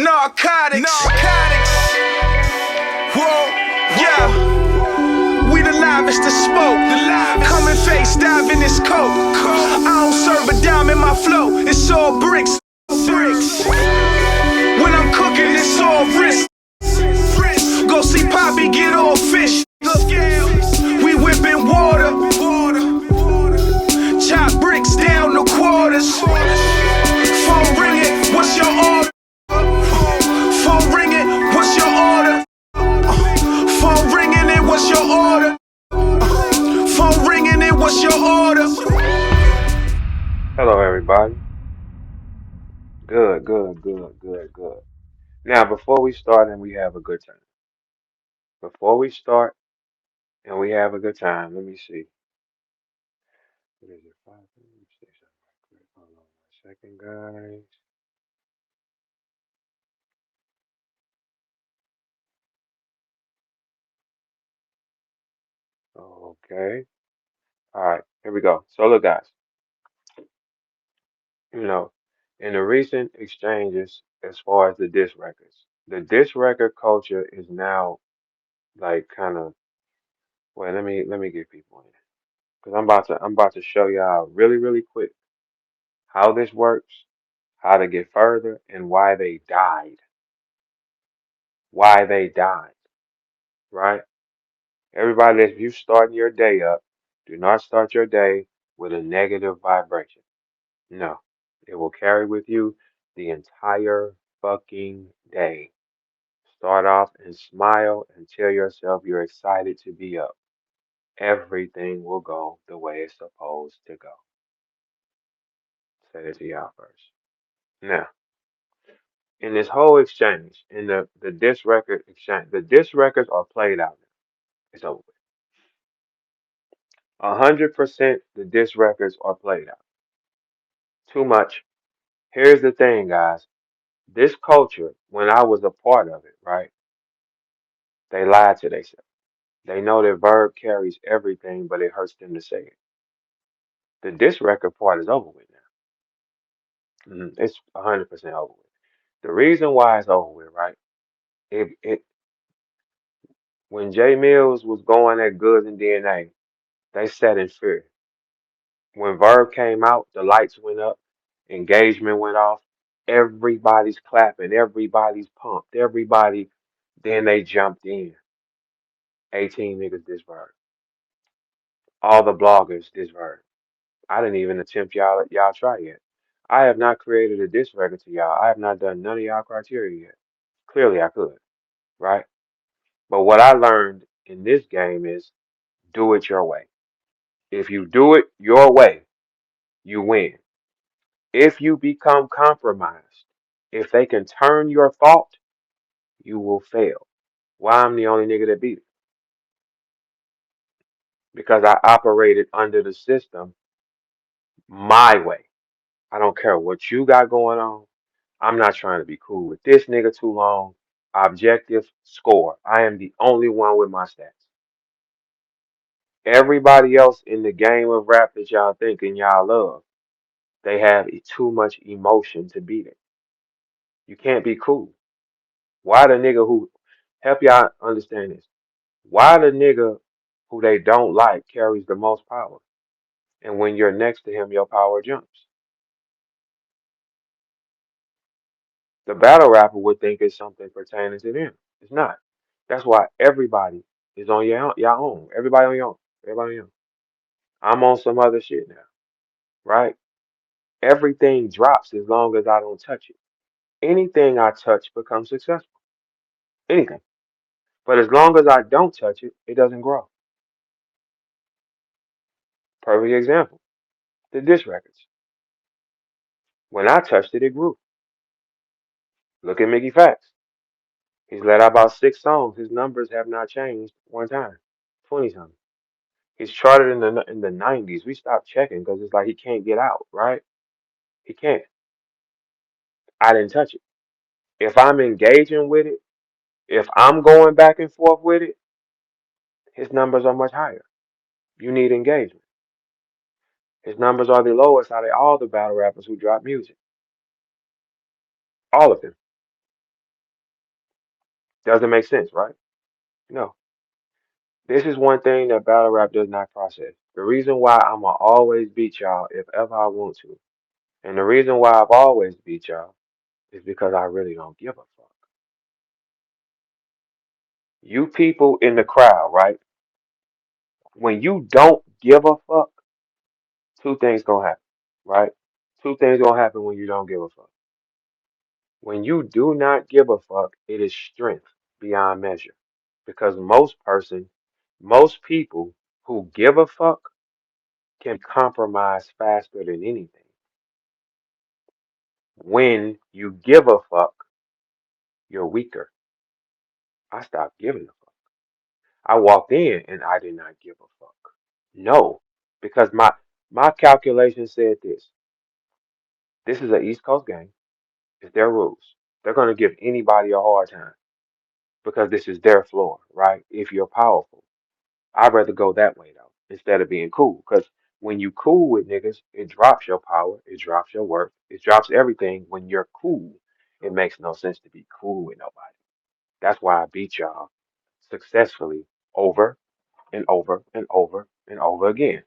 Narcotics. Whoa, yeah. We the livest to smoke. Come and face dive in this coat. I don't serve a dime in my flow. It's all bricks. When I'm cooking, it's all wrist. Go see Poppy get all fish. We whipping water. Chop bricks down to quarters. Phone ringing, what's your order? Phone ringing, what's your order? Phone ringing and what's your order? Phone ringing and what's your order? Hello, everybody. Good. Now, before we start and we have a good time, before we start and we have a good time, let me see. What is it? 5:06. Hold on 1 second, guys. Okay. All right. Here we go. So, look, guys. You know, in the recent exchanges, as far as the diss record culture is now like kind of. Wait, let me get people in because I'm about to show y'all really quick how this works, how to get further, and why they died. Why they died, right? Everybody, if you starting your day up, do not start your day with a negative vibration. No, it will carry with you the entire fucking day. Start off and smile and tell yourself you're excited to be up. Everything will go the way it's supposed to go. Say it to y'all first. Now, in this whole exchange, in the disc record exchange, the disc records are played out now. It's over with. 100% the disc records are played out. Too much. Here's the thing, guys. This culture, when I was a part of it, right? They lied to themselves. They know that Verb carries everything, but it hurts them to say it. The disc record part is over with now. It's 100% over with. The reason why it's over with, right? It when Jay Mills was going at Goods and DNA, they sat in fear. When Verb came out, the lights went up, engagement went off, everybody's clapping, everybody's pumped, everybody. Then they jumped in. 18 niggas this Verb. All the bloggers this Verb. I didn't even attempt y'all try yet. I have not created a diss record to y'all. I have not done none of y'all criteria yet. Clearly I could, right? But what I learned in this game is do it your way. If you do it your way, you win. If you become compromised, if they can turn your thought, you will fail. Why I'm the only nigga that beat it? Because I operated under the system my way. I don't care what you got going on. I'm not trying to be cool with this nigga too long. Objective score. I am the only one with my stats. Everybody else in the game of rap that y'all think and y'all love, they have too much emotion to beat it. You can't be cool. Why the nigga who help y'all understand this? Why the nigga who they don't like carries the most power? And when you're next to him, your power jumps. The battle rapper would think it's something pertaining to them. It's not. That's why everybody is on your own. Everybody on your own. Everybody on your own. I'm on some other shit now, right? Everything drops as long as I don't touch it. Anything I touch becomes successful. Anything. But as long as I don't touch it, it doesn't grow. Perfect example. The diss records. When I touched it, it grew. Look at Mickey Facts. He's let out about 6 songs. His numbers have not changed one time. 20 something. He's charted in the 90s. We stopped checking because it's like he can't get out, right? He can't. I didn't touch it. If I'm engaging with it, if I'm going back and forth with it, his numbers are much higher. You need engagement. His numbers are the lowest out of all the battle rappers who drop music. All of them. Doesn't make sense, right? No. This is one thing that battle rap does not process. The reason why I'ma always beat y'all if ever I want to, and the reason why I've always beat y'all is because I really don't give a fuck. You people in the crowd, right? When you don't give a fuck, two things gonna happen, right? Two things gonna happen when you don't give a fuck. When you do not give a fuck, it is strength beyond measure. Because most people who give a fuck can compromise faster than anything. When you give a fuck, you're weaker. I stopped giving a fuck. I walked in and I did not give a fuck. No, because my calculation said this. This is an East Coast game. It's their rules. They're going to give anybody a hard time because this is their floor, right? If you're powerful, I'd rather go that way though, instead of being cool. Because when you cool with niggas, it drops your power, it drops your worth, it drops everything. When you're cool, it makes no sense to be cool with nobody. That's why I beat y'all successfully over and over and over and over again.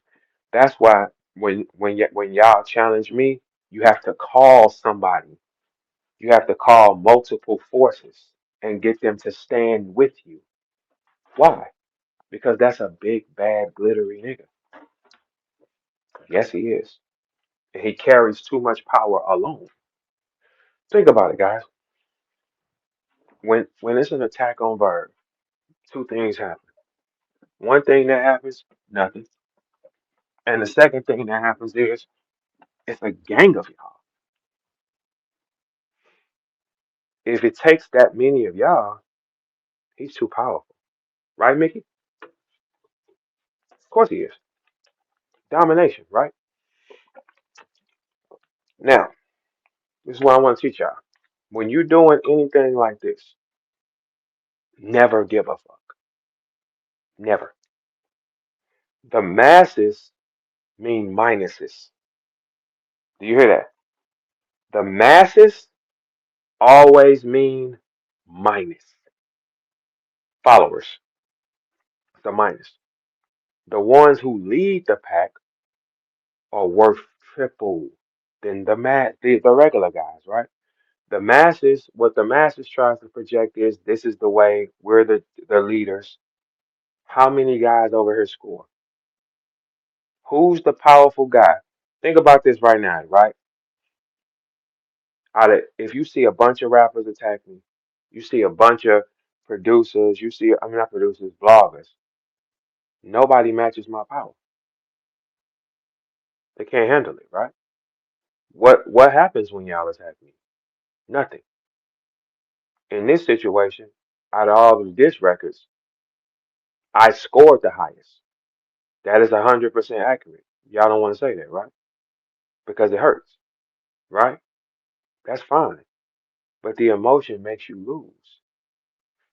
That's why when y'all challenge me, you have to call somebody. You have to call multiple forces and get them to stand with you. Why? Because that's a big, bad, glittery nigga. Yes, he is. And he carries too much power alone. Think about it, guys. When it's an attack on Verb, two things happen. One thing that happens, nothing. And the second thing that happens is it's a gang of y'all. If it takes that many of y'all, he's too powerful. Right, Mickey? Of course he is. Domination, right? Now, this is what I want to teach y'all. When you're doing anything like this, never give a fuck. Never. The masses mean minuses. Do you hear that? The masses always mean minus. Followers, the minus. The ones who lead the pack are worth triple than the regular guys, right? The masses, what the masses tries to project is this is the way we're the leaders. How many guys over here score? Who's the powerful guy? Think about this right now, right? If you see a bunch of rappers attack me, you see a bunch of producers, I mean not producers, bloggers. Nobody matches my power. They can't handle it, right? What happens when y'all attack me? Nothing. In this situation, out of all the diss records, I scored the highest. That is 100% accurate. Y'all don't want to say that, right? Because it hurts, right? That's fine. But the emotion makes you lose.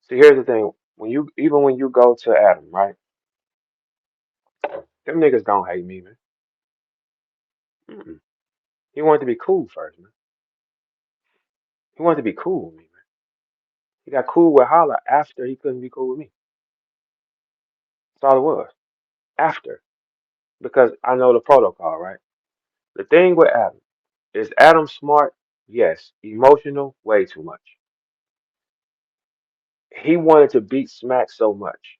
See, here's the thing. Even when you go to Adam, right? Them niggas don't hate me, man. Mm-mm. He wanted to be cool first, man. He wanted to be cool with me, man. He got cool with Holla after he couldn't be cool with me. That's all it was. After. Because I know the protocol, right? The thing with Adam is Adam smart? Yes. Emotional? Way too much. He wanted to beat Smack so much.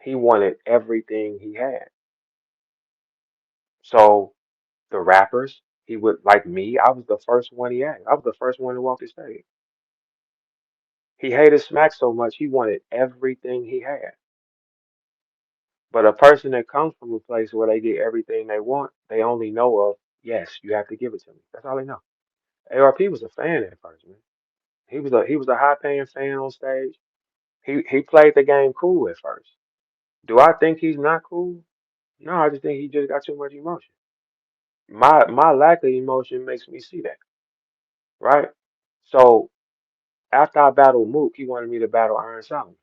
He wanted everything he had. So the rappers, he would like me. I was the first one he had. I was the first one to walk the stage. He hated Smack so much he wanted everything he had. But a person that comes from a place where they get everything they want, they only know of, yes, you have to give it to me. That's all they know. ARP was a fan at first, man. He was a high paying fan on stage. He played the game cool at first. Do I think he's not cool? No, I just think he just got too much emotion. My lack of emotion makes me see that, right? So after I battled Mook, he wanted me to battle Iron Solomon.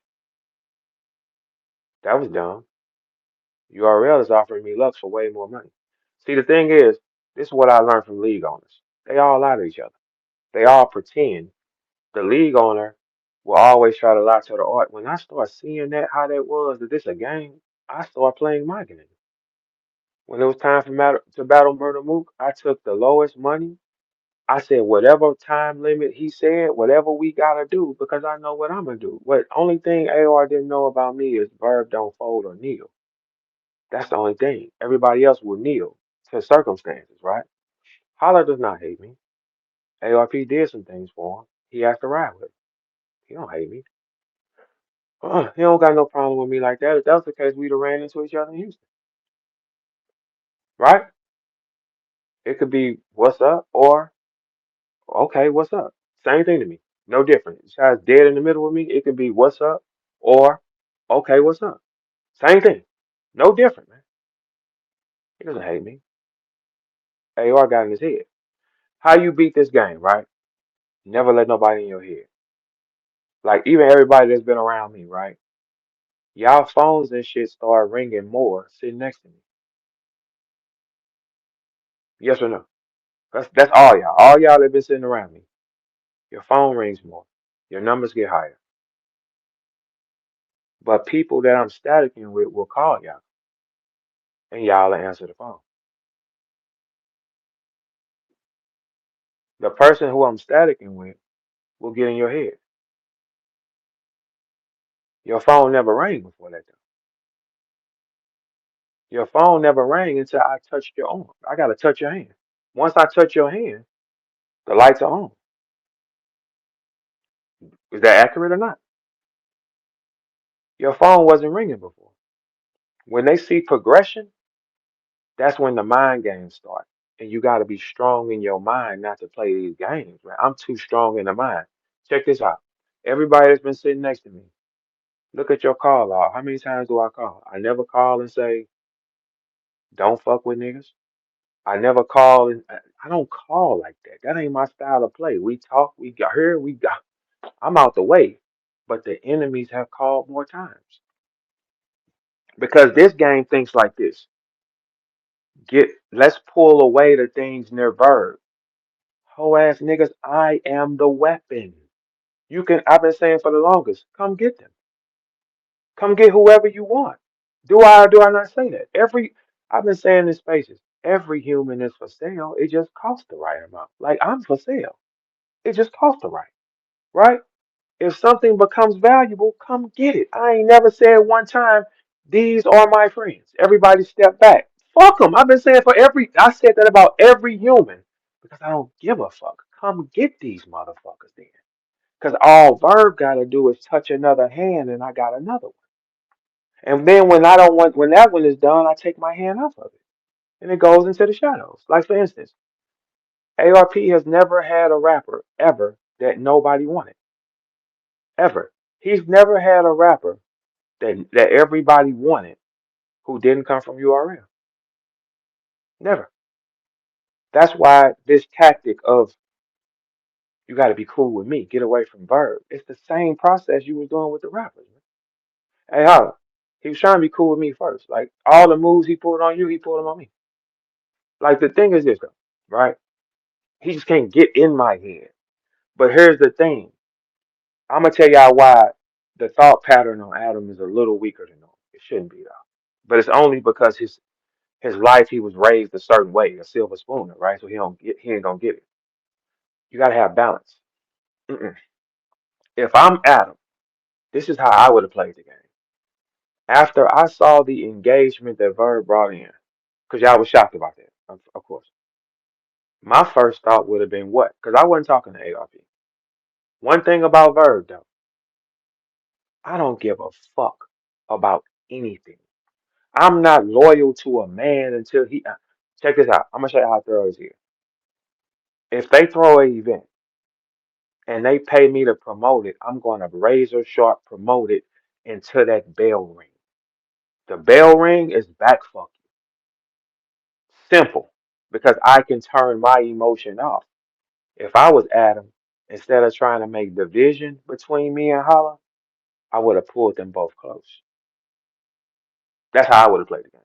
That was dumb. URL is offering me Lux for way more money. See, the thing is, this is what I learned from league owners. They all lie to each other. They all pretend. The league owner will always try to lie to the art. When I start seeing that, how that was, that this a game, I start playing my game. When it was time for to battle Murder Mook, I took the lowest money. I said, whatever time limit he said, whatever we gotta do, because I know what I'm gonna do. What only thing AR didn't know about me is Verb don't fold or kneel. That's the only thing. Everybody else will kneel to circumstances, right? Holla does not hate me. ARP did some things for him. He has to ride with him. He don't hate me. He don't got no problem with me like that. If that was the case, we'd have ran into each other in Houston, right? It could be what's up or okay, what's up? Same thing to me. No different. Besides dead in the middle with me, it could be what's up or okay, what's up? Same thing. No different, man. He doesn't hate me. AR got in his head. How you beat this game, right? Never let nobody in your head. Like even everybody that's been around me, right? Y'all phones and shit start ringing more sitting next to me. Yes or no? That's all y'all. All y'all that been sitting around me. Your phone rings more. Your numbers get higher. But people that I'm staticking with will call y'all and y'all will answer the phone. The person who I'm staticking with will get in your head. Your phone never rang before that though. Your phone never rang until I touched your arm. I gotta touch your hand. Once I touch your hand, the lights are on. Is that accurate or not? Your phone wasn't ringing before. When they see progression, that's when the mind games start. And you got to be strong in your mind not to play these games, man. I'm too strong in the mind. Check this out. Everybody that's been sitting next to me, look at your call log. How many times do I call? I never call and say, don't fuck with niggas. I never call and I don't call like that. That ain't my style of play. We talk, we got here, we got. I'm out the way. But the enemies have called more times because this game thinks like this. Let's pull away the things near Verb. Ho ass niggas, I am the weapon. You can I've been saying for the longest, come get them. Come get whoever you want. Do I or do I not say that? I've been saying in spaces, every human is for sale. It just costs the right amount. Like I'm for sale. It just costs the right? If something becomes valuable, come get it. I ain't never said one time, these are my friends. Everybody step back. Fuck them. I've been saying I said that about every human because I don't give a fuck. Come get these motherfuckers then. Because all Verb got to do is touch another hand and I got another one. And then when that one is done, I take my hand off of it and it goes into the shadows. Like for instance, ARP has never had a rapper ever that nobody wanted. Ever. He's never had a rapper that everybody wanted who didn't come from URL. Never. That's why this tactic of you got to be cool with me, get away from Verb. It's the same process you was doing with the rappers. Man. Hey, Holla, he was trying to be cool with me first. Like all the moves he pulled on you, he pulled them on me. Like the thing is this though, right? He just can't get in my head. But here's the thing. I'm gonna tell y'all why the thought pattern on Adam is a little weaker than normal. It shouldn't be though. But it's only because his life he was raised a certain way, a silver spooner, right? So he ain't gonna get it. You gotta have balance. Mm-mm. If I'm Adam, this is how I would have played the game. After I saw the engagement that Verb brought in, because y'all was shocked about that, of course. My first thought would have been what? Because I wasn't talking to ARP. One thing about Verb though, I don't give a fuck about anything. I'm not loyal to a man until he. Check this out. I'm gonna show you how thorough this is. If they throw an event and they pay me to promote it, I'm going to razor sharp promote it until that bell ring. The bell ring is back fuck you. Simple. Because I can turn my emotion off. If I was Adam, instead of trying to make division between me and Holla, I would have pulled them both close. That's how I would have played the game.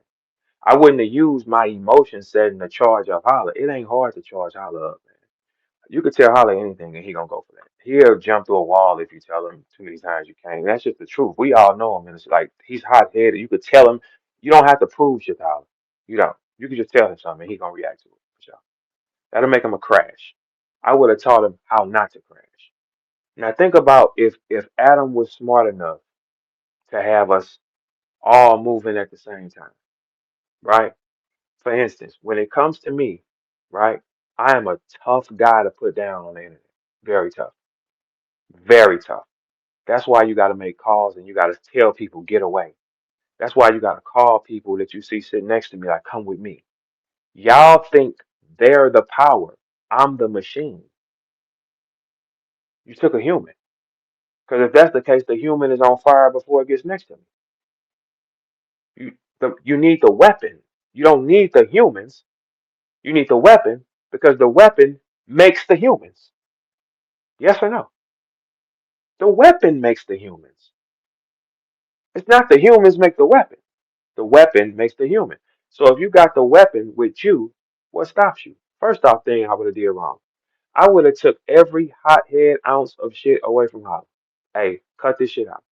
I wouldn't have used my emotion setting to charge up Holla. It ain't hard to charge Holla up, man. You could tell Holly anything and he gonna go for that. He'll jump through a wall if you tell him too many times you can't. That's just the truth. We all know him, and it's like he's hot headed. You could tell him. You don't have to prove shit to Holly. You don't. You can just tell him something and he gonna react to it for sure. That'll make him a crash. I would have taught him how not to crash. Now think about if Adam was smart enough to have us all moving at the same time, right? For instance, when it comes to me, right, I am a tough guy to put down on the internet. Very tough. Very tough. That's why you got to make calls and you got to tell people, get away. That's why you got to call people that you see sitting next to me, like, come with me. Y'all think they're the power. I'm the machine. You took a human. Because if that's the case, the human is on fire before it gets next to me. You need the weapon. You don't need the humans. You need the weapon because the weapon makes the humans. Yes or no? The weapon makes the humans. It's not the humans make the weapon. The weapon makes the human. So if you got the weapon with you, what stops you? First off thing I would have did wrong. I would have took every hothead ounce of shit away from Holla. Hey, cut this shit out.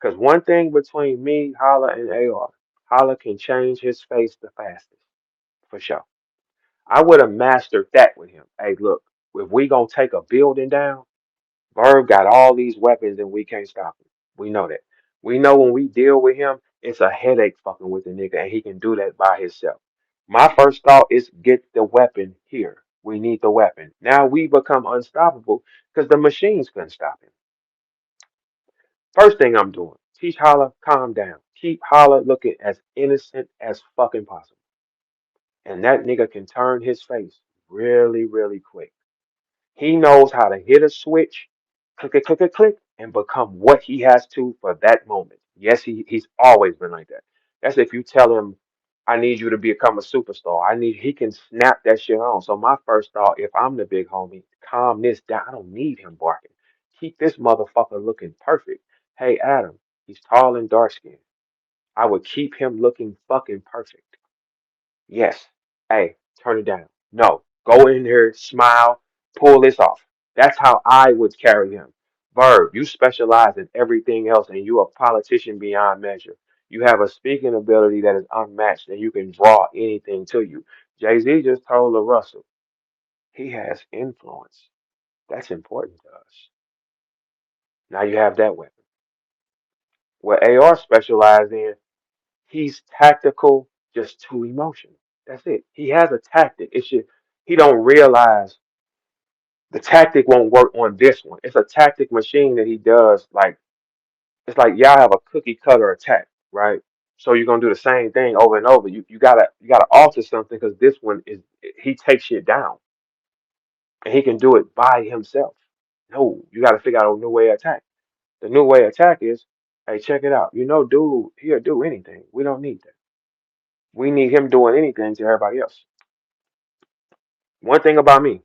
Because one thing between me, Holla, and AR, Holla can change his face the fastest, for sure. I would have mastered that with him. Hey, look, if we gonna take a building down, Verb got all these weapons and we can't stop him. We know that. We know when we deal with him, it's a headache fucking with the nigga, and he can do that by himself. My first thought is get the weapon here. We need the weapon. Now we become unstoppable because the machines couldn't stop him. First thing I'm doing, teach Holla, calm down. Keep Holla looking as innocent as fucking possible. And that nigga can turn his face really, really quick. He knows how to hit a switch, click it, click it, click, and become what he has to for that moment. Yes, he's always been like that. That's if you tell him, I need you to become a superstar. He can snap that shit on. So my first thought, if I'm the big homie, calm this down. I don't need him barking. Keep this motherfucker looking perfect. Hey, Adam, he's tall and dark skinned. I would keep him looking fucking perfect. Yes. Hey, turn it down. No. Go in here, smile, pull this off. That's how I would carry him. Verb, you specialize in everything else and you a politician beyond measure. You have a speaking ability that is unmatched and you can draw anything to you. Jay-Z just told Russell, he has influence. That's important to us. Now you have that weapon. What AR specialized in, he's tactical just to emotion. That's it. He has a tactic. It's just he don't realize the tactic won't work on this one. It's a tactic machine that he does. Like it's like y'all have a cookie cutter attack, right? So you're gonna do the same thing over and over. You gotta alter something because this one is he takes shit down and he can do it by himself. No, you gotta figure out a new way of attack. The new way of attack is, hey, check it out. You know, dude, he'll do anything. We don't need that. We need him doing anything to everybody else. One thing about me,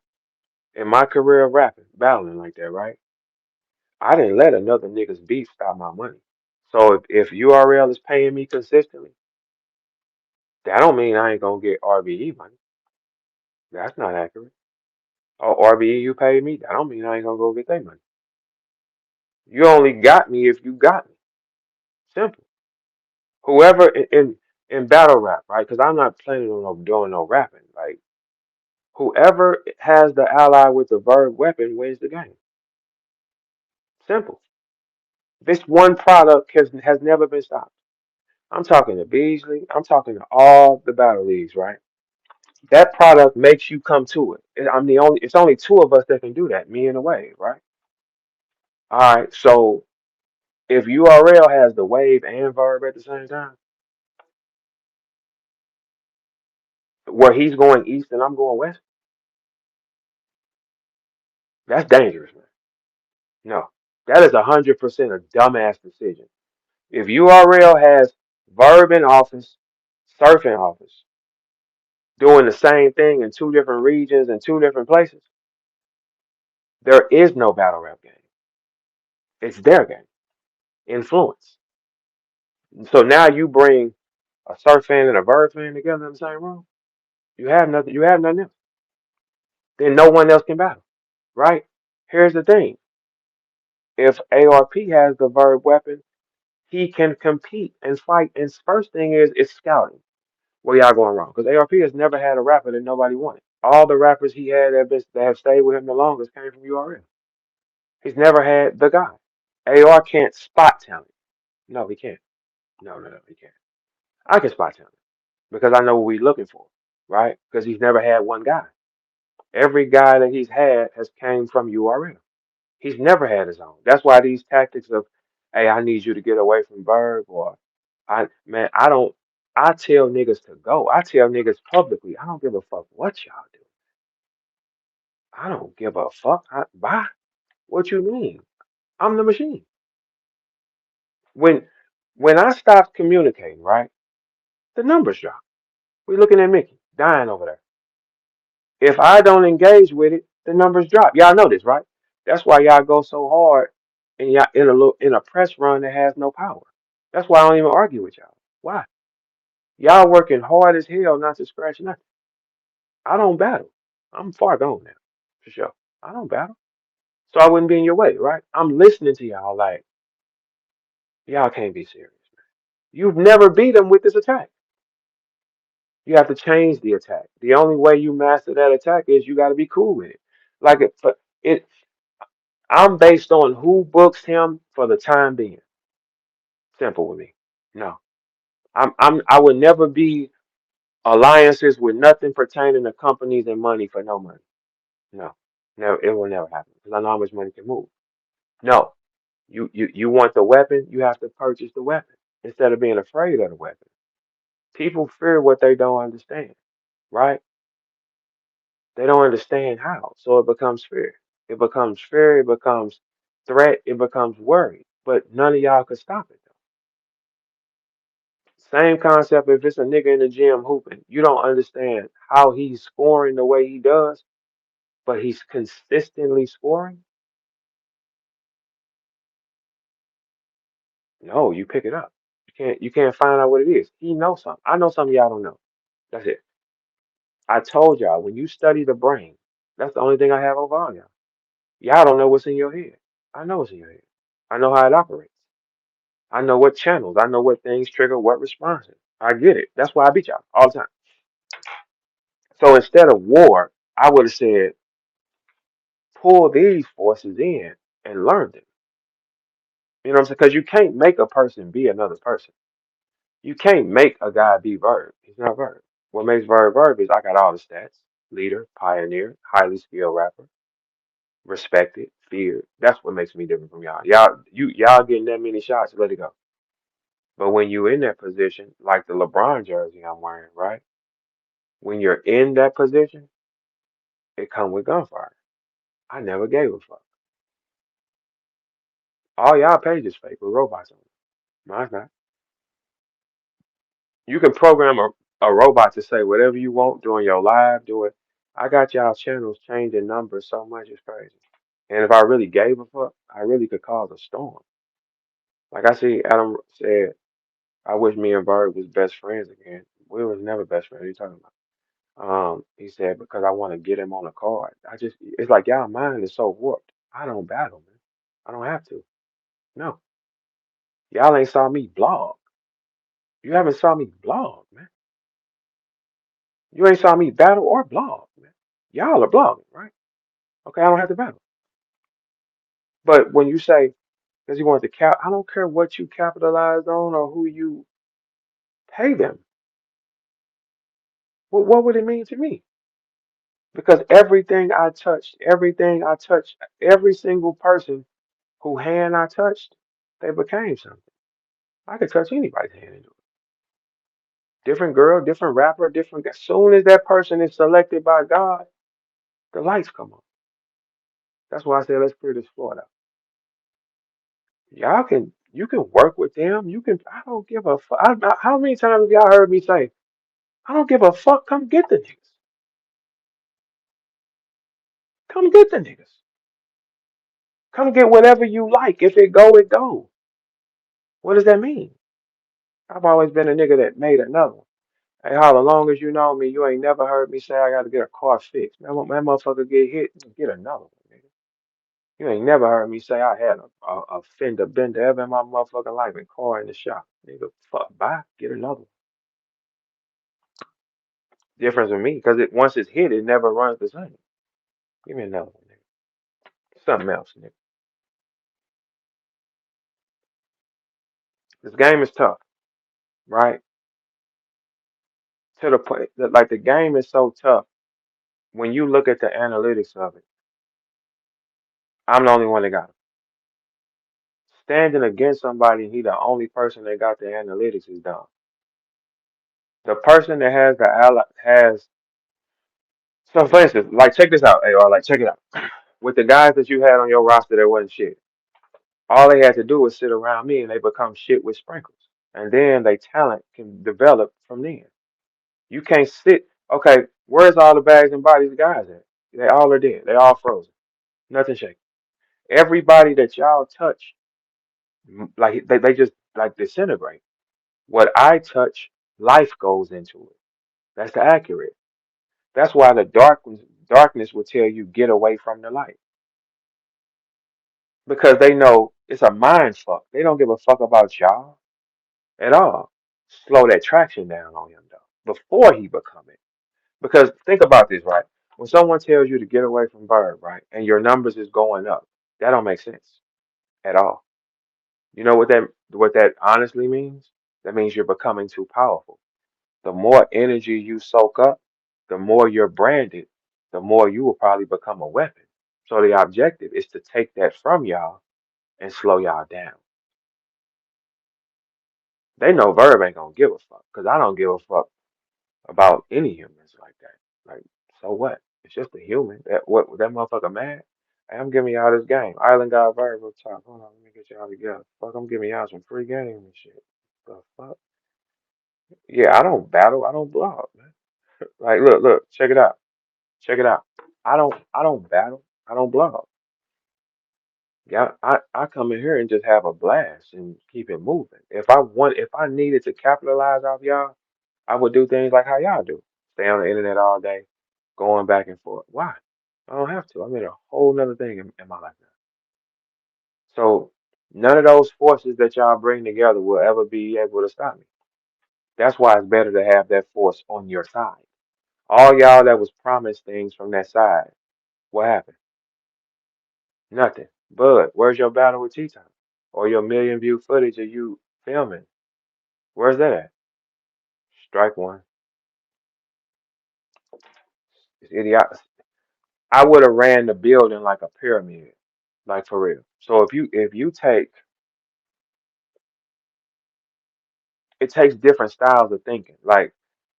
in my career of rapping, battling like that, right? I didn't let another nigga's beef stop my money. So if URL is paying me consistently, that don't mean I ain't gonna get RBE money. That's not accurate. Oh, RBE you paid me, that don't mean I ain't gonna go get their money. You only got me if you got me. Simple. Whoever in battle rap, right? Because I'm not planning on doing no rapping. Like whoever has the ally with the verb weapon wins the game. Simple. This one product has never been stopped. I'm talking to Beasley. I'm talking to all the battle leagues, right? That product makes you come to it. I'm the only. It's only two of us that can do that. Me and the Wave, right? All right. So if URL has the Wave and Verb at the same time, where he's going east and I'm going west, that's dangerous, man. No, that is 100% a dumbass decision. If URL has Verb in office, Surf in office, doing the same thing in two different regions and two different places, there is no battle rap game. It's their game. Influence. So now you bring a Surf fan and a Verb fan together in the same room. You have nothing. You have nothing else. Then no one else can battle. right? Here's the thing. If ARP has the verb weapon, he can compete and fight. And first thing is, it's scouting. Where y'all going wrong? Because ARP has never had a rapper that nobody wanted. All the rappers he had that have stayed with him the longest came from URL. He's never had the guy. AR can't spot talent. No, he can't. No, he can't. I can spot talent because I know what we're looking for, right? Because he's never had one guy. Every guy that he's had has came from URL. He's never had his own. That's why these tactics of, hey, I need you to get away from Verb, or I don't. I tell niggas to go. I tell niggas publicly, I don't give a fuck what y'all do. I don't give a fuck. Bye. What you mean? I'm the machine. When when I stopped communicating, right, the numbers drop. We looking at Mickey dying over there. If I don't engage with it, the numbers drop. Y'all know this, right? That's why y'all go so hard and y'all in a press run that has no power. That's why I don't even argue with y'all. Why? Y'all working hard as hell not to scratch nothing. I don't battle. I'm far gone now, for sure. I don't battle. So I wouldn't be in your way, right? I'm listening to y'all like, y'all can't be serious, man. You've never beat them with this attack. You have to change the attack. The only way you master that attack is you got to be cool with it. Like it, I'm based on who books him for the time being. Simple with me. No, I would never be alliances with nothing pertaining to companies and money for no money. No, never. It will never happen because I know how much money can move. No, you want the weapon, you have to purchase the weapon instead of being afraid of the weapon. People fear what they don't understand, right? They don't understand how, so it becomes fear. It becomes fear. It becomes threat. It becomes worry. But none of y'all could stop it. Same concept if it's a nigga in the gym hooping. You don't understand how he's scoring the way he does, but he's consistently scoring. No, you pick it up. You can't find out what it is. He knows something. I know something y'all don't know. That's it. I told y'all when you study the brain, that's the only thing I have over all y'all. Y'all don't know what's in your head. I know what's in your head. I know how it operates. I know what channels. I know what things trigger what responses. I get it. That's why I beat y'all all the time. So instead of war, I would have said pull these forces in and learn them. You know what I'm saying? Because you can't make a person be another person. You can't make a guy be Verb. He's not Verb. What makes Verb is I got all the stats: leader, pioneer, highly skilled rapper, respected, feared. That's what makes me different from y'all. Y'all getting that many shots, let it go. But when you in that position, like the LeBron jersey I'm wearing, right? When you're in that position, it come with gunfire. I never gave a fuck. All y'all pages fake with robots on it. Mine's not. You can program a robot to say whatever you want during your live, do it. I got y'all channels changing numbers so much it's crazy. And if I really gave a fuck, I really could cause a storm. Like I see Adam said, I wish me and Bird was best friends again. We was never best friends. What are you talking about? He said because I want to get him on a card. It's like y'all mind is so warped. I don't battle, man. I don't have to. No, y'all ain't saw me blog. You haven't saw me blog, man. You ain't saw me battle or blog, man. Y'all are blogging, right? Okay, I don't have to battle. But when you say because you want to cap, I don't care what you capitalized on or who you pay them. What would it mean to me? Because everything I touched, every single person who hand I touched, they became something. I could touch anybody's hand and do it. Different girl, different rapper, different. As soon as that person is selected by God, the lights come on. That's why I said let's clear this floor out. You can work with them. You can. I don't give a fuck. How many times have y'all heard me say, I don't give a fuck. Come get the niggas. Come get the niggas. Come get whatever you like. If it go, it go. What does that mean? I've always been a nigga that made another one. Hey, how long as you know me, you ain't never heard me say I got to get a car fixed. Man, that motherfucker get hit, get another one, nigga. You ain't never heard me say I had a fender bender ever in my motherfucking life and car in the shop. Nigga, fuck, bye, get another one. Difference with me, because once it's hit, it never runs the same. Give me another one, nigga. Something else, nigga. This game is tough, right? To the point that like the game is so tough. When you look at the analytics of it, I'm the only one that got it. Standing against somebody, he the only person that got the analytics is dumb. The person that has the ally has. So for instance, like check this out, AR. Like check it out. With the guys that you had on your roster that wasn't shit, all they had to do was sit around me and they become shit with sprinkles. And then they talent can develop from then. You can't sit. Okay, where's all the bags and bodies of guys at? They all are dead. They all frozen. Nothing shaking. Everybody that y'all touch, like they just like disintegrate. What I touch, life goes into it. That's the accurate. That's why the darkness will tell you get away from the light because they know it's a mind fuck. They don't give a fuck about y'all at all. Slow that traction down on him though before he become it. Because think about this, right? When someone tells you to get away from Verb, right, and your numbers is going up, that don't make sense at all. You know what that honestly means? That means you're becoming too powerful. The more energy you soak up, the more you're branded, the more you will probably become a weapon. So the objective is to take that from y'all and slow y'all down. They know Verb ain't gonna give a fuck because I don't give a fuck about any humans like that. Like, so what? It's just a human. That motherfucker mad? Hey, I'm giving y'all this game. Island got Verb up top. Hold on, let me get y'all together. Fuck, I'm giving y'all some free game and shit. The fuck? Yeah, I don't battle. I don't blog, man. Like, look, check it out. Check it out. I don't battle. I don't blog. Yeah, I come in here and just have a blast and keep it moving. If I needed to capitalize off y'all, I would do things like how y'all do. Stay on the internet all day, going back and forth. Why? I don't have to. I'm in a whole nother thing in my life now. So none of those forces that y'all bring together will ever be able to stop me. That's why it's better to have that force on your side. All y'all that was promised things from that side, what happened? Nothing. Bud, where's your battle with T-Time? Or your million view footage of you filming? Where's that at? Strike one. It's idiot. I would have ran the building like a pyramid, like for real. So if you take it takes different styles of thinking. Like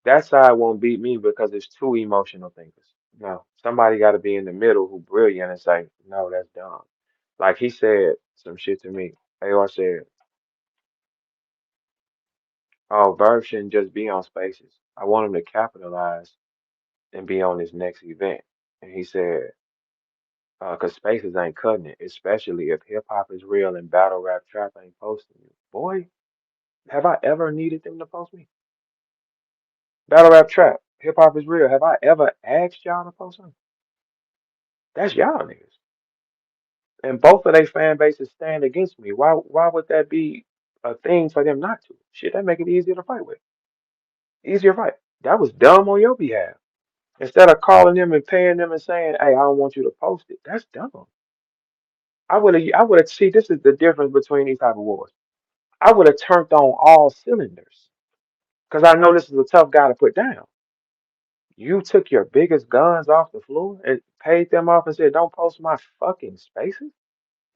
that side won't beat me because it's two emotional thinkers. No, somebody got to be in the middle who brilliant and say, no, that's dumb. Like he said some shit to me. AR said, oh, Verb shouldn't just be on Spaces. I want him to capitalize and be on this next event. And he said, because Spaces ain't cutting it, especially if hip hop is real and battle rap trap ain't posting you. Boy, have I ever needed them to post me? Battle rap trap, hip hop is real. Have I ever asked y'all to post something? That's y'all niggas. And both of their fan bases stand against me. Why would that be a thing for them not to? Shit, that make it easier to fight with. Easier fight. That was dumb on your behalf. Instead of calling them and paying them and saying, "Hey, I don't want you to post it." That's dumb. I would have. See, this is the difference between these type of wars. I would have turned on all cylinders because I know this is a tough guy to put down. You took your biggest guns off the floor and paid them off and said, "Don't post my fucking spaces."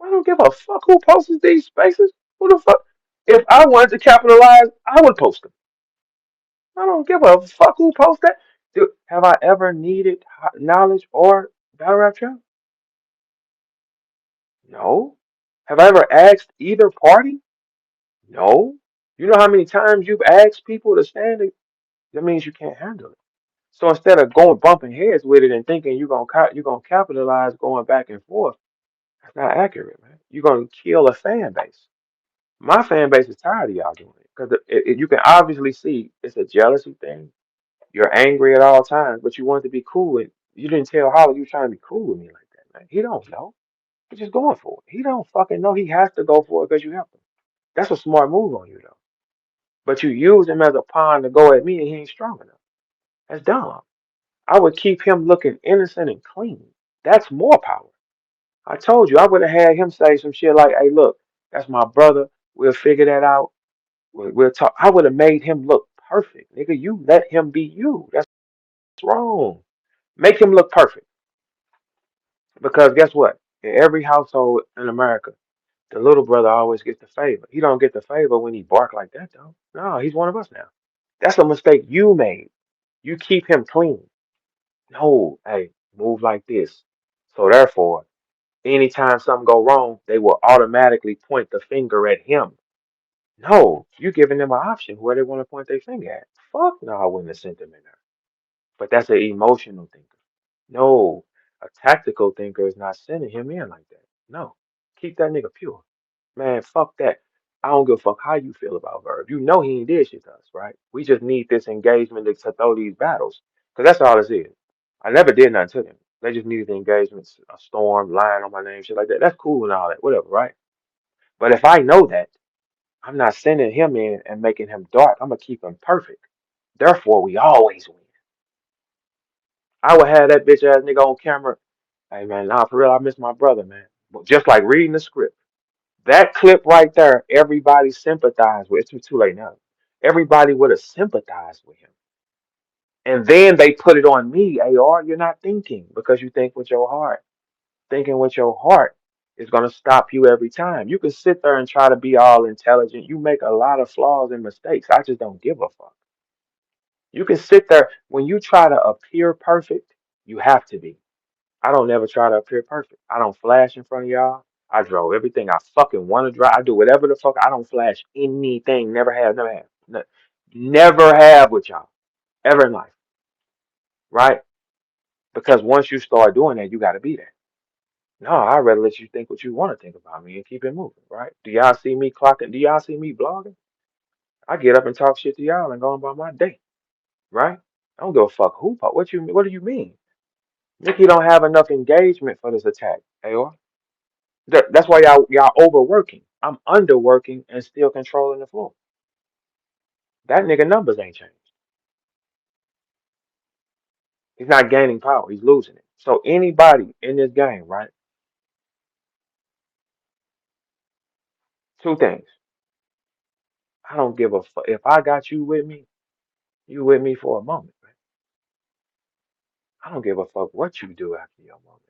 I don't give a fuck who posts these spaces. Who the fuck? If I wanted to capitalize, I would post them. I don't give a fuck who posts that. Dude, have I ever needed knowledge or battle rap trap? No. Have I ever asked either party? No. You know how many times you've asked people to stand it? That means you can't handle it. So instead of going bumping heads with it and thinking you're gonna capitalize going back and forth, that's not accurate, man. You're gonna kill a fan base. My fan base is tired of y'all doing it because you can obviously see it's a jealousy thing. You're angry at all times, but you want to be cool. And you didn't tell Holly you trying to be cool with me like that, man. He don't know. He's just going for it. He don't fucking know he has to go for it because you helped him. That's a smart move on you though. But you use him as a pawn to go at me and he ain't strong enough. That's dumb. I would keep him looking innocent and clean. That's more power. I told you I would have had him say some shit like, "Hey, look, that's my brother. We'll figure that out. We'll talk." I would have made him look perfect, nigga. You let him be you. That's wrong. Make him look perfect. Because guess what? In every household in America, the little brother always gets the favor. He don't get the favor when he bark like that, though. No, he's one of us now. That's a mistake you made. You keep him clean. No, hey, move like this. So therefore, anytime something go wrong, they will automatically point the finger at him. No, you giving them an option where they want to point their finger at. Fuck no, I wouldn't have sent them in there. But that's an emotional thinker. No, a tactical thinker is not sending him in like that. No, keep that nigga pure. Man, fuck that. I don't give a fuck how you feel about Verb. You know he ain't did shit to us, right? We just need this engagement to throw these battles. Because that's all this is. I never did nothing to them. They just needed the engagement, a storm, lying on my name, shit like that. That's cool and all that, whatever, right? But if I know that, I'm not sending him in and making him dark. I'm going to keep him perfect. Therefore, we always win. I would have that bitch ass nigga on camera. Hey, man, nah, for real, I miss my brother, man. But just like reading the script. That clip right there, everybody sympathized with. It's too late now. Everybody would have sympathized with him. And then they put it on me, AR. You're not thinking because you think with your heart. Thinking with your heart is going to stop you every time. You can sit there and try to be all intelligent. You make a lot of flaws and mistakes. I just don't give a fuck. You can sit there when you try to appear perfect, you have to be. I don't never try to appear perfect. I don't flash in front of y'all. I drove everything I fucking want to drive. I do whatever the fuck. I don't flash anything. Never have. Never have. Never have with y'all ever in life, right? Because once you start doing that, you got to be there. No, I'd rather let you think what you want to think about me and keep it moving, right? Do y'all see me clocking? Do y'all see me blogging? I get up and talk shit to y'all and go about my day, right? I don't give a fuck who. What do you mean? Nikki don't have enough engagement for this attack, AR. That's why y'all overworking. I'm underworking and still controlling the floor. That nigga numbers ain't changed. He's not gaining power. He's losing it. So anybody in this game, right? Two things. I don't give a fuck. If I got you with me for a moment, right? I don't give a fuck what you do after your moment.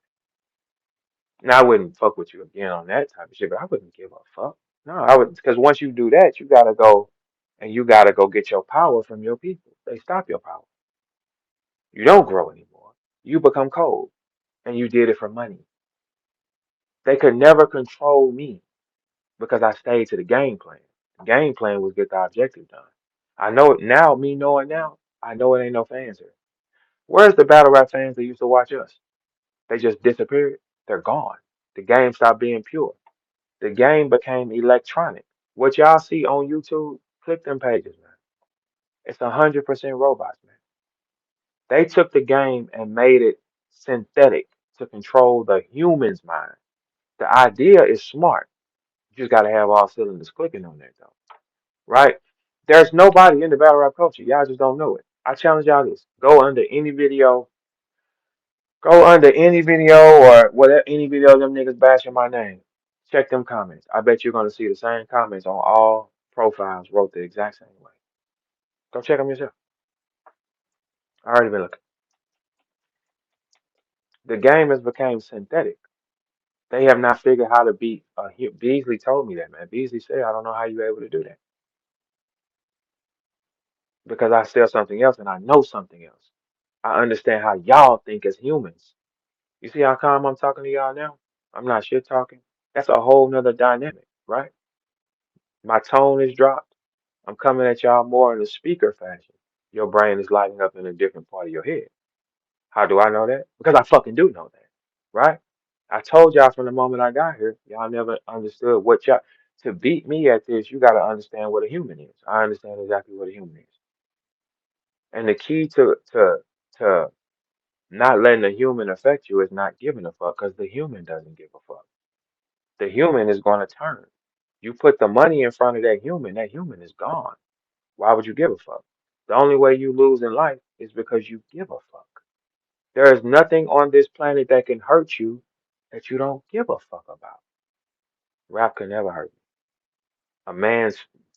Now I wouldn't fuck with you again on that type of shit, but I wouldn't give a fuck. No, I would because once you do that, you gotta go and you gotta go get your power from your people. They stop your power. You don't grow anymore. You become cold. And you did it for money. They could never control me because I stayed to the game plan. The game plan was get the objective done. I know it now, me knowing now, I know it ain't no fans here. Where's the battle rap fans that used to watch us? They just disappeared. They're gone. The game stopped being pure. The game became electronic. What y'all see on YouTube, click them pages, man. It's 100% robots, man. They took the game and made it synthetic to control the human's mind. The idea is smart. You just got to have all cylinders clicking on that, though, right? There's nobody in the battle rap culture. Y'all just don't know it. I challenge y'all this. Go under any video or whatever, any video of them niggas bashing my name. Check them comments. I bet you're going to see the same comments on all profiles wrote the exact same way. Go check them yourself. I already been looking. The game has become synthetic. They have not figured how to beat. Beasley told me that, man. Beasley said, I don't know how you're able to do that because I sell something else and I know something else. I understand how y'all think as humans. You see how calm I'm talking to y'all now? I'm not shit talking. That's a whole nother dynamic, right? My tone is dropped. I'm coming at y'all more in a speaker fashion. Your brain is lighting up in a different part of your head. How do I know that? Because I fucking do know that, right? I told y'all from the moment I got here, y'all never understood what y'all. To beat me at this, you got to understand what a human is. I understand exactly what a human is. And the key to not letting the human affect you is not giving a fuck because the human doesn't give a fuck. the human is going to turn. You put the money in front of that human is gone. Why would you give a fuck? The only way you lose in life is because you give a fuck. There is nothing on this planet that can hurt you that you don't give a fuck about. Rap could never hurt me. A man's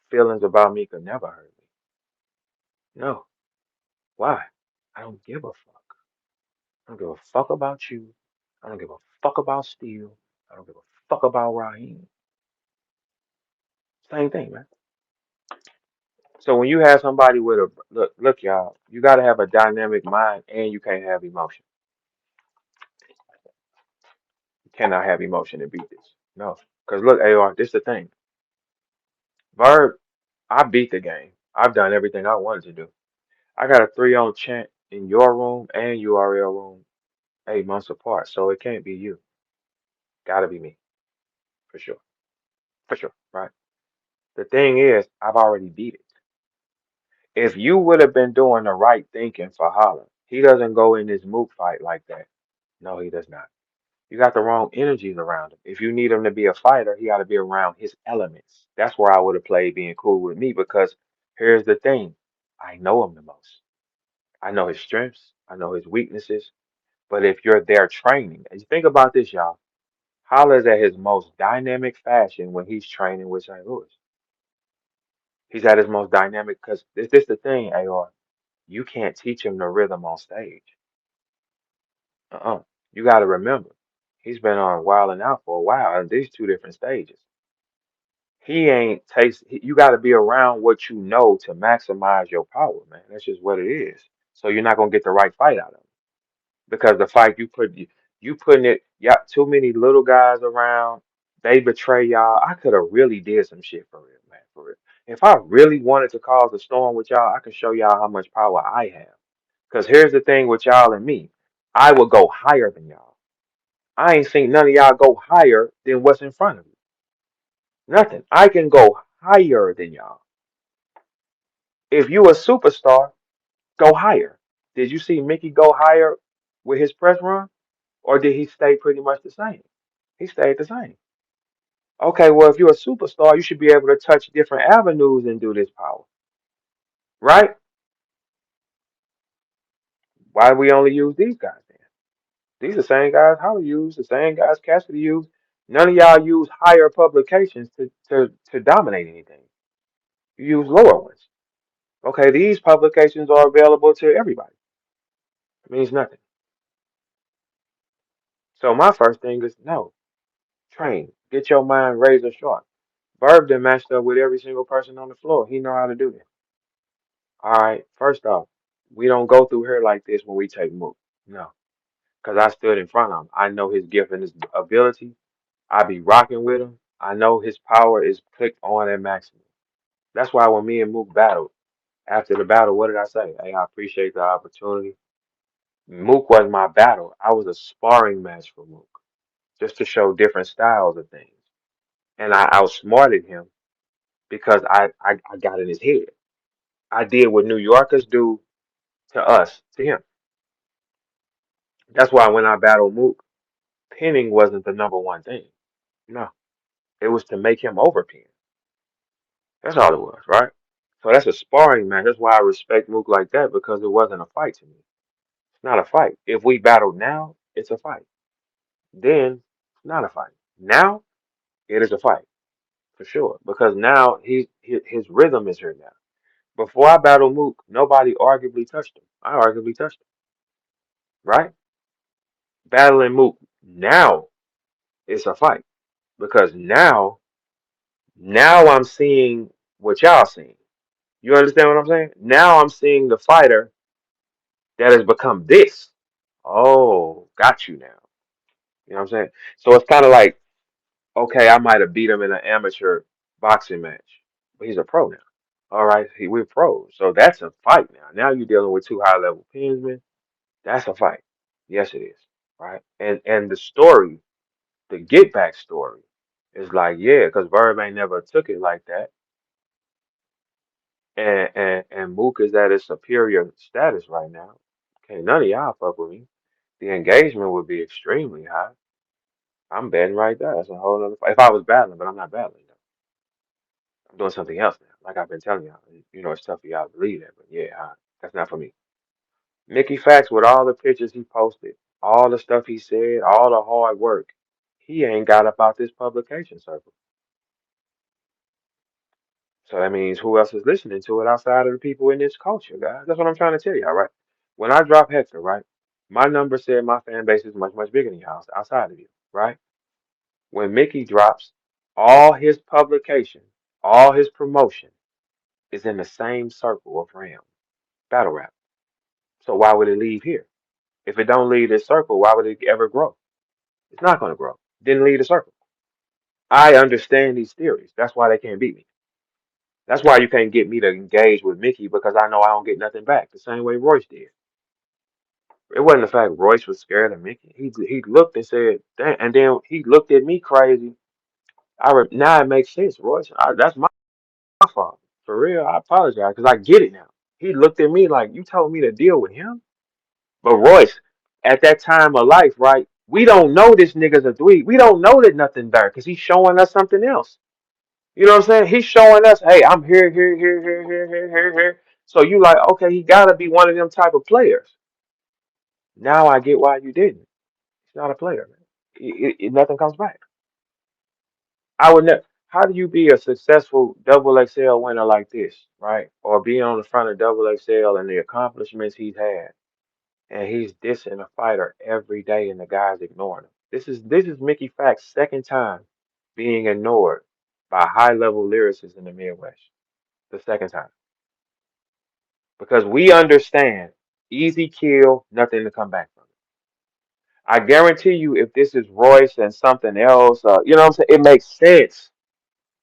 feelings about me could never hurt me. No. Why? I don't give a fuck. I don't give a fuck about you. I don't give a fuck about Steel. I don't give a fuck about Raheem. Same thing, man. So when you have somebody with a look, y'all, you got to have a dynamic mind and you can't have emotion. You cannot have emotion and beat this. No. Because look, AR, this the thing. Verb, I beat the game. I've done everything I wanted to do. I got a 3-on chant in your room and URL room 8 months apart. So it can't be you. Gotta be me. For sure. For sure. Right? The thing is, I've already beat it. If you would have been doing the right thinking for Holla, he doesn't go in this mook fight like that. No, he does not. You got the wrong energies around him. If you need him to be a fighter, he got to be around his elements. That's where I would have played being cool with me because here's the thing. I know him the most. I know his strengths. I know his weaknesses. But if you're there training, and you think about this, y'all, Holla's at his most dynamic fashion when he's training with St. Louis. He's at his most dynamic because this the thing, AR. You can't teach him the rhythm on stage. Uh-uh. You got to remember, he's been on Wild and Out for a while, and these two different stages. He ain't taste. You got to be around what you know to maximize your power, man. That's just what it is. So you're not gonna get the right fight out of him because the fight you putting it. Yeah, too many little guys around. They betray y'all. I could have really did some shit for real, man. For real. If I really wanted to cause a storm with y'all, I can show y'all how much power I have. Because here's the thing with y'all and me. I will go higher than y'all. I ain't seen none of y'all go higher than what's in front of you. Nothing. I can go higher than y'all. If you a superstar, go higher. Did you see Mickey go higher with his press run? Or did he stay pretty much the same? He stayed the same. Okay, well, if you're a superstar, you should be able to touch different avenues and do this power. Right? Why do we only use these guys then? These are the same guys Holly used, the same guys Cassidy used. None of y'all use higher publications to dominate anything. You use lower ones. Okay, these publications are available to everybody. It means nothing. So my first thing is no, train. Get your mind razor sharp. Verb done matched up with every single person on the floor. He know how to do this. All right, first off, we don't go through here like this when we take move. No, because I stood in front of him. I know his gift and his ability. I be rocking with him. I know his power is clicked on at maximum. That's why when me and Mook battled, after the battle, what did I say? Hey, I appreciate the opportunity. Mook was my battle. I was a sparring match for Mook, just to show different styles of things. And I outsmarted him because I got in his head. I did what New Yorkers do to us, to him. That's why when I battled Mook, pinning wasn't the number one thing. No, it was to make him overpin. That's all it was, right? So that's a sparring match. That's why I respect Mook like that because it wasn't a fight to me. It's not a fight. If we battled now, it's a fight. Then it's not a fight. Now it is a fight for sure because now his rhythm is here now. Before I battled Mook, nobody arguably touched him. I arguably touched him, right? Battling Mook now it's a fight because now I'm seeing what y'all seeing. You understand what I'm saying? Now I'm seeing the fighter that has become this. Oh, got you now. You know what I'm saying? So it's kind of like, okay, I might have beat him in an amateur boxing match, but he's a pro now. All right, we're pros. So that's a fight now. Now you're dealing with two high level pensmen. That's a fight. Yes, it is. Right. And the story, the get back story, is like, yeah, because Verb ain't never took it like that. And Mook is at his superior status right now. Okay, none of y'all fuck with me. The engagement would be extremely high. I'm betting right there. That's a whole other. If I was battling, but I'm not battling. Though. I'm doing something else now. Like I've been telling y'all. It's tough for y'all to believe that, but yeah, that's not for me. Mickey Facts with all the pictures he posted, all the stuff he said, all the hard work, he ain't got about this publication circle. So that means who else is listening to it outside of the people in this culture, guys? That's what I'm trying to tell y'all, right? When I drop Hector, right, my number said my fan base is much, much bigger than y'all outside of you, right? When Mickey drops, all his publication, all his promotion is in the same circle of Ram, battle rap. So why would it leave here? If it don't leave this circle, why would it ever grow? It's not going to grow. Didn't leave the circle. I understand these theories. That's why they can't beat me. That's why you can't get me to engage with Mickey because I know I don't get nothing back. The same way Royce did. It wasn't the fact Royce was scared of Mickey. He looked and said, "Damn," and then he looked at me crazy. Now it makes sense, Royce. That's my fault. For real, I apologize because I get it now. He looked at me like you told me to deal with him. But Royce, at that time of life, right? We don't know this nigga's a dweeb. We don't know that nothing there because he's showing us something else. You know what I'm saying? He's showing us, hey, I'm here, here, here, here, here, here, here, here. So you like, okay, he gotta be one of them type of players. Now I get why you didn't. He's not a player, man. Nothing comes back. I would never. How do you be a successful double XL winner like this, right? Or be on the front of double XL and the accomplishments he's had, and he's dissing a fighter every day, and the guy's ignoring him. This is Mickey Fact's second time being ignored by high level lyricists in the Midwest. The second time. Because we understand easy kill, nothing to come back from. I guarantee you, if this is Royce and something else, you know what I'm saying? It makes sense.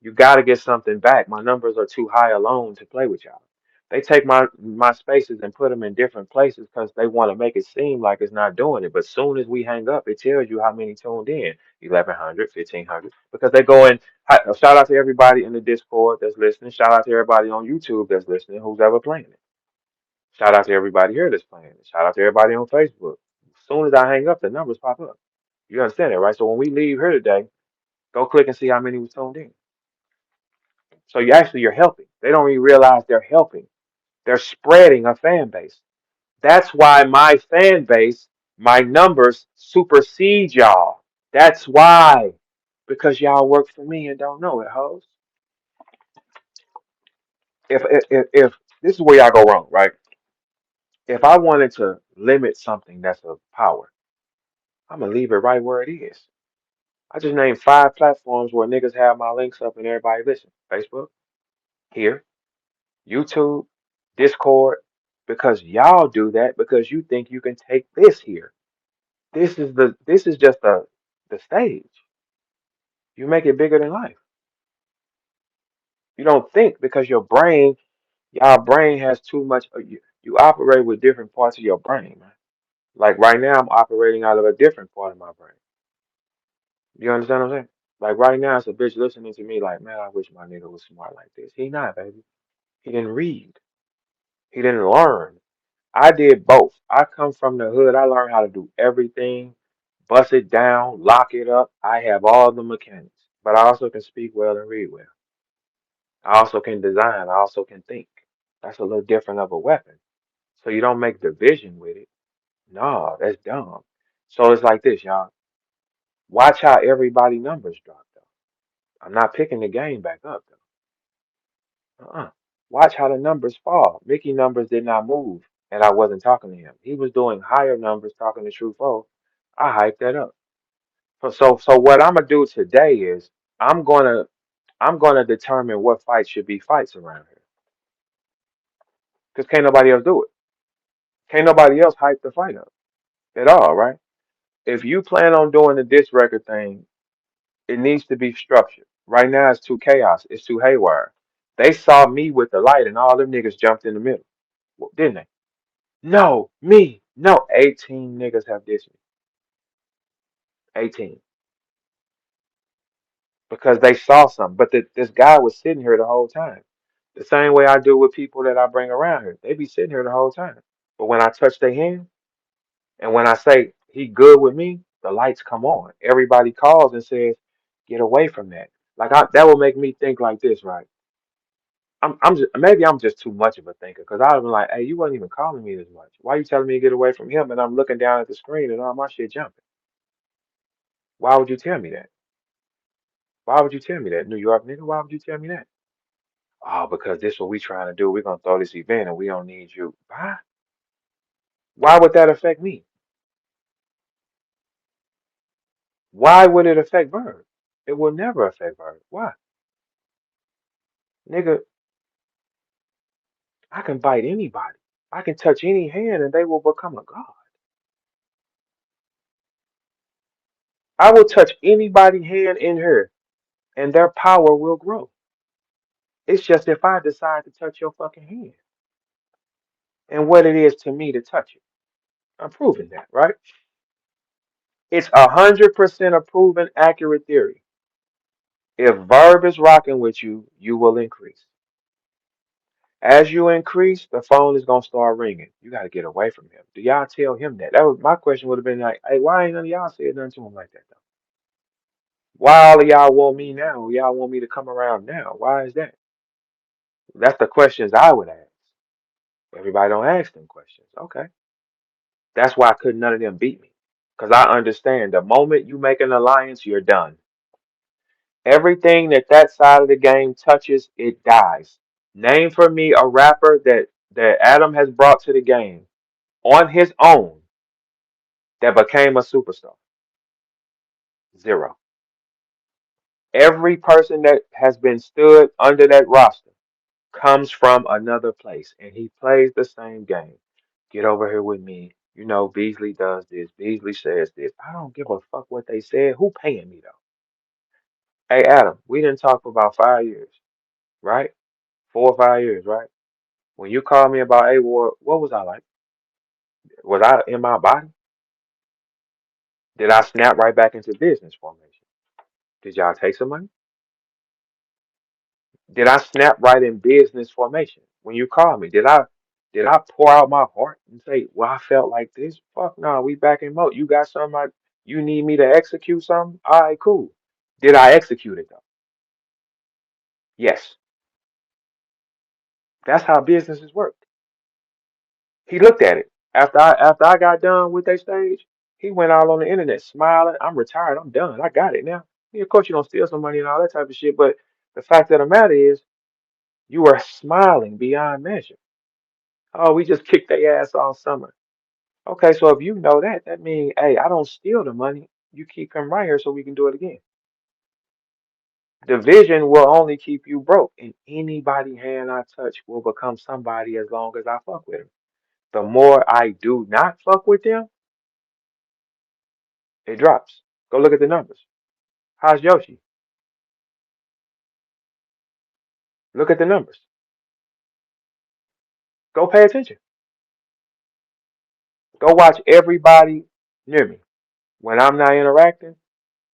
You got to get something back. My numbers are too high alone to play with y'all. They take my spaces and put them in different places because they want to make it seem like it's not doing it. But soon as we hang up, it tells you how many tuned in 1,100, 1,500. Because they go in. Shout out to everybody in the Discord that's listening. Shout out to everybody on YouTube that's listening who's ever playing it. Shout out to everybody here that's playing it. Shout out to everybody on Facebook. As soon as I hang up, the numbers pop up. You understand that, right? So when we leave here today, go click and see how many was tuned in. So you're helping. They don't even realize they're helping. They're spreading a fan base. That's why my fan base, my numbers supersede y'all. That's why. Because y'all work for me and don't know it, hoes. If this is where y'all go wrong, right? If I wanted to limit something that's of power, I'm gonna leave it right where it is. I just named 5 platforms where niggas have my links up and everybody listen. Facebook, here, YouTube, Discord, because y'all do that because you think you can take this here. This is just the stage. You make it bigger than life. You don't think because y'all brain has too much. You operate with different parts of your brain, man. Like right now, I'm operating out of a different part of my brain. You understand what I'm saying? Like right now, it's a bitch listening to me like, man, I wish my nigga was smart like this. He not, baby. He didn't read. He didn't learn. I did both. I come from the hood. I learned how to do everything, bust it down, lock it up. I have all the mechanics, but I also can speak well and read well. I also can design. I also can think. That's a little different of a weapon. So you don't make division with it. No, that's dumb. So it's like this, y'all. Watch how everybody numbers drop, though. I'm not picking the game back up, though. Watch how the numbers fall. Mickey numbers did not move, and I wasn't talking to him. He was doing higher numbers talking to True Foe. I hyped that up. So what I'm gonna do today is I'm gonna I'm gonna determine what fights should be fights around here. Cause can't nobody else do it. Can't nobody else hype the fight up at all, right? If you plan on doing the disc record thing, it needs to be structured. Right now it's too chaos. It's too haywire. They saw me with the light and all them niggas jumped in the middle. Well, didn't they? No, me. No. 18 niggas have dissed me. 18. Because they saw something. But this guy was sitting here the whole time. The same way I do with people that I bring around here. They be sitting here the whole time. But when I touch their hand and when I say he good with me, the lights come on. Everybody calls and says, "Get away from that." That will make me think like this, right? I'm just, maybe I'm just too much of a thinker because I've been like, "Hey, you wasn't even calling me this much. Why you telling me to get away from him?" And I'm looking down at the screen and all my shit jumping. Why would you tell me that? Why would you tell me that, New York nigga? Why would you tell me that? Oh, because this what we trying to do. We're gonna throw this event and we don't need you. Why? Why would that affect me? Why would it affect Verb? It will never affect Verb. Why? Nigga, I can bite anybody. I can touch any hand and they will become a god. I will touch anybody's hand in here and their power will grow. It's just if I decide to touch your fucking hand and what it is to me to touch it. I'm proving that, right? It's 100% a proven accurate theory. If Verb is rocking with you, you will increase. As you increase, the phone is gonna start ringing. You got to get away from him. Do y'all tell him that? That was my question. Would have been like, hey, why ain't none of y'all said nothing to him like that though? Why all of y'all want me now? Y'all want me to come around now? Why is that? That's the questions I would ask. Everybody don't ask them questions. Okay, that's why I couldn't none of them beat me, because I understand the moment you make an alliance, you're done. Everything that side of the game touches, it dies. Name for me a rapper that Adam has brought to the game on his own that became a superstar. Zero. Every person that has been stood under that roster comes from another place and he plays the same game. Get over here with me. You know, Beasley does this. Beasley says this. I don't give a fuck what they said. Who paying me though? Hey, Adam, we didn't talk for about 5 years, right? 4 or 5 years, right? When you called me about A Ward, what was I like? Was I in my body? Did I snap right back into business formation? Did y'all take some money? Did I snap right in business formation when you called me? Did I pour out my heart and say, well, I felt like this? Fuck no, we back in mode. You got something you need me to execute something? All right, cool. Did I execute it though? Yes. That's how businesses work. He looked at it. After I got done with that stage, he went out on the internet smiling. I'm retired. I'm done. I got it now. Yeah, of course you don't steal some money and all that type of shit, but the fact of the matter is you are smiling beyond measure. Oh, we just kicked their ass all summer. Okay, so if you know that, that means, hey, I don't steal the money. You keep him right here so we can do it again. Division will only keep you broke, and anybody hand I touch will become somebody as long as I fuck with them. The more I do not fuck with them, it drops. Go look at the numbers. How's Yoshi? Look at the numbers. Go pay attention. Go watch everybody near me. When I'm not interacting,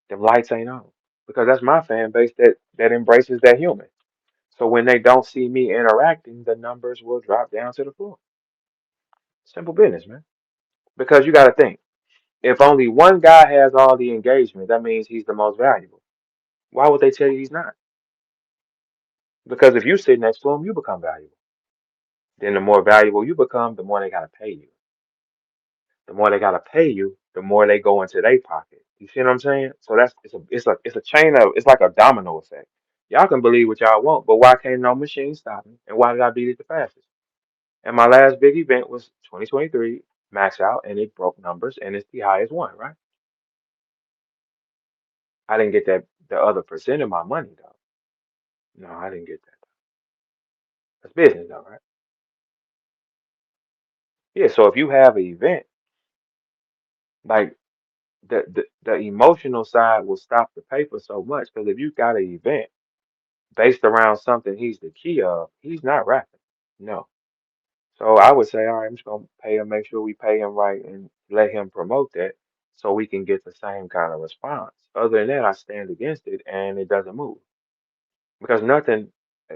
them lights ain't on because that's my fan base that embraces that human. So when they don't see me interacting, the numbers will drop down to the floor. Simple business, man. Because you got to think, if only one guy has all the engagement, that means he's the most valuable. Why would they tell you he's not? Because if you sit next to him, you become valuable. Then the more valuable you become, the more they got to pay you. The more they got to pay you, the more they go into their pocket. You see what I'm saying? So it's a chain of it's like a domino effect. Y'all can believe what y'all want, but why can't no machine stop me? And why did I beat it the fastest? And my last big event was 2023 max out, and it broke numbers, and it's the highest one, right? I didn't get that the other percent of my money though. No, I didn't get that. That's business though, right? Yeah. So if you have an event, like the emotional side will stop the paper so much because if you got an event based around something he's the key of, he's not rapping. No. So I would say, all right, I'm just gonna pay him, make sure we pay him right and let him promote that so we can get the same kind of response. Other than that, I stand against it and it doesn't move. Because nothing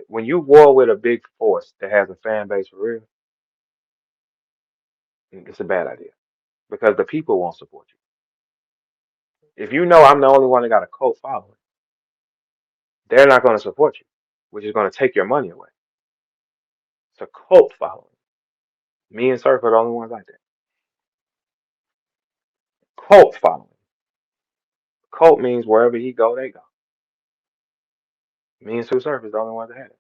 when you war with a big force that has a fan base for real, it's a bad idea. Because the people won't support you. If you know I'm the only one that got a cult following, they're not going to support you, which is going to take your money away. It's a cult following. Me and Surf are the only ones like that. Cult following. Cult means wherever he go, they go. Me and Sue Surf is the only ones that have it.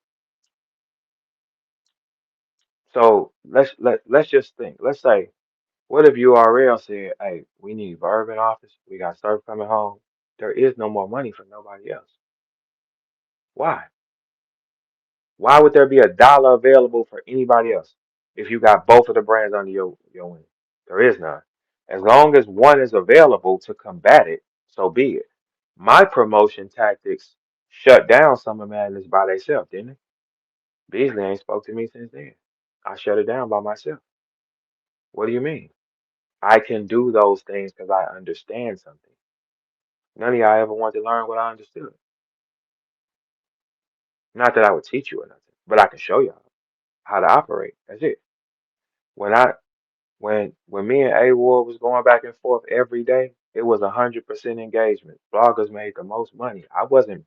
So let's just think. Let's say, what if URL said, "Hey, we need Verb in office. We got Surf coming home. There is no more money for nobody else. Why? Why would there be $1 available for anybody else if you got both of the brands under your wing? There is none. As long as one is available to combat it, so be it. My promotion tactics shut down Summer Madness by themselves, didn't it? Beasley ain't spoke to me since then. I shut it down by myself. What do you mean? I can do those things because I understand something. None of y'all ever want to learn what I understood. Not that I would teach you or nothing, but I can show y'all how to operate. That's it. When I when me and A Ward was going back and forth every day, it was 100% engagement. Bloggers made the most money. I wasn't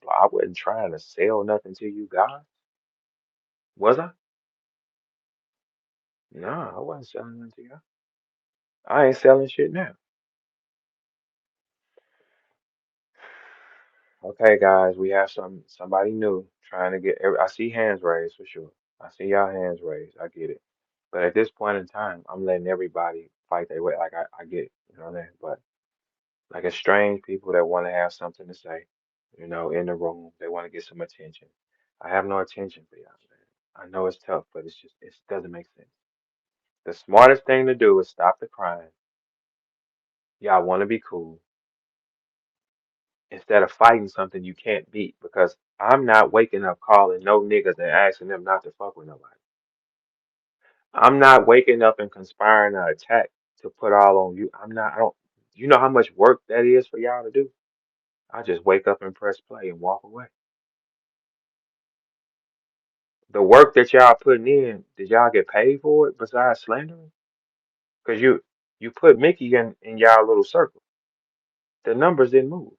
trying to sell nothing to you guys, was I? No, I wasn't selling nothing to you. I ain't selling shit now. Okay, guys, we have somebody new trying to get. I see hands raised for sure. I see y'all hands raised. I get it. But at this point in time, I'm letting everybody fight their way. Like I get it, you know what I mean? But like it's strange people that want to have something to say, in the room. They want to get some attention. I have no attention for y'all, man. I know it's tough, but it doesn't make sense. The smartest thing to do is stop the crying. Y'all want to be cool instead of fighting something you can't beat because I'm not waking up calling no niggas and asking them not to fuck with nobody. I'm not waking up and conspiring an attack to put all on you. I don't, you know how much work that is for y'all to do? I just wake up and press play and walk away. The work that y'all putting in, did y'all get paid for it besides slandering? Because you put Mickey in y'all little circle. The numbers didn't move.